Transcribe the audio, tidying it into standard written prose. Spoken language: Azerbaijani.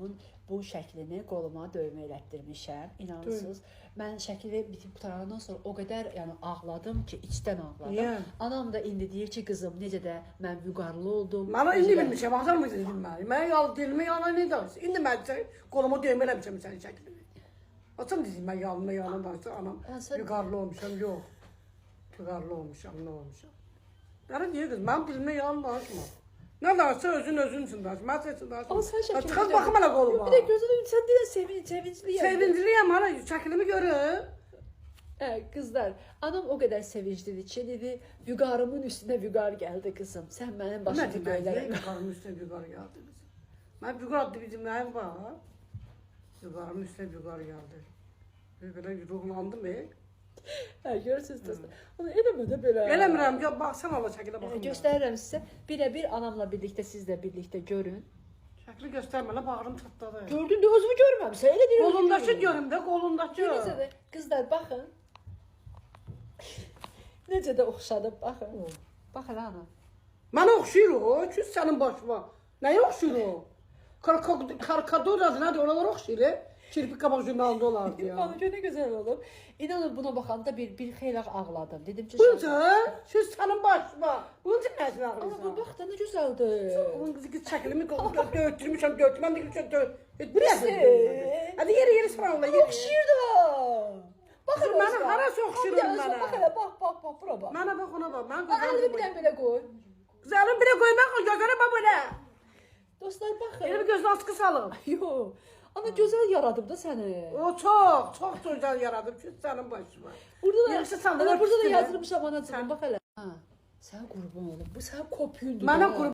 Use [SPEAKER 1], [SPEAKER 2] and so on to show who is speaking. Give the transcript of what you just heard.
[SPEAKER 1] Vüqarımın bu şəklini qoluma döymə elətdirmişəm. İnanırsınız. Mən şəkli bitib qutarandan sonra o qədər yəni ağladım ki, içdən ağladım.
[SPEAKER 2] Niyə?
[SPEAKER 1] Anam da indi deyir ki, qızım necə də mən vüqarlı oldum.
[SPEAKER 2] Mənə indi bilmişəm, hazır mı dedim mən? Mən dilimi yalan ne danışır? İndi mən qolumu döymə eləmişəm sənin şəklini. Açam dedim mən yalan danışır, anam vüqarlı olmuşam, yox. Vüqarlı olmuşam, nə olmuşam? Mənə deyir qız, mən dilimə yalan danışma. Ne danışsa özün üçün danış, mən üçün danışma. Çıxaz baxım hələ qoluma.
[SPEAKER 1] Bir də gözünü sən deyən sevincliyəm.
[SPEAKER 2] Sevincliyəm, hələ şəklimi görür.
[SPEAKER 1] Qızlar, anam o qədər sevinclidir ki, dedi, vüqarımın üstünə vüqar gəldi qızım. Sən mənim başımı göylərəm.
[SPEAKER 2] Vüqarımın üstünə vüqar gəldi qızım. Mən vüqar adlı bizim nəyim var? Vüqarımın üstünə vüqar gəldi. Belə ruhlandım,
[SPEAKER 1] Görürsünüz dostlar. Onu eləmə də belə.
[SPEAKER 2] Eləmirəm, baxsan Allah şəkilə baxın.
[SPEAKER 1] Göstərirəm sizə. Birə-bir anamla birlikdə, siz də birlikdə görün.
[SPEAKER 2] Şəkli göstərmə, bağrım çatladı.
[SPEAKER 1] Gördün də özümü görməmsən, elə deyirəm.
[SPEAKER 2] Qolundakı görüm də, qolundakı.
[SPEAKER 1] Necə də, qızlar, baxın. Necə də oxşadım, baxın. Baxın, ana.
[SPEAKER 2] Mənə oxşayır o, küs sənin başıma. Nəyə oxşayır o? Karikador adı nədir, oralar oxşayır. Kirpik qabaq jurnalında olardı ya.
[SPEAKER 1] Bana göre güzel olub. İnanın buna baxanda bir xeyli ağladım. Dedim ki,
[SPEAKER 2] bunca, küs sənin başıma. Bunca nəsin ağrıysan?
[SPEAKER 1] Ama bax da ne güzeldir.
[SPEAKER 2] Onun kızı kız şəklimi dötürmüşəm, dötməm deyil ki,
[SPEAKER 1] Birisi.
[SPEAKER 2] Hadi yeri sana ola, yeri.
[SPEAKER 1] Oxşayır da. Baxın,
[SPEAKER 2] Mənə harası oxşayır mənə?
[SPEAKER 1] Bax elə, bax, bura bax.
[SPEAKER 2] Mənə bax, ona bax. Mən
[SPEAKER 1] Əlini bir dənə belə qoy.
[SPEAKER 2] Güzelim bile koymak gözüne bak böyle.
[SPEAKER 1] Dostlar, baxın.
[SPEAKER 2] Yeni bir gözün askı salın.
[SPEAKER 1] Yox. Ana gözəl yaradım da səni.
[SPEAKER 2] O çok güzel yaradım ki senin başıma.
[SPEAKER 1] Burada
[SPEAKER 2] Yaxşı
[SPEAKER 1] da,
[SPEAKER 2] saldılar
[SPEAKER 1] ana burada da
[SPEAKER 2] üstünə.
[SPEAKER 1] yazılmışam anacığım, bax elə. Ha, sən qurban olum. Bu sən kopyundun.
[SPEAKER 2] Mənə qurban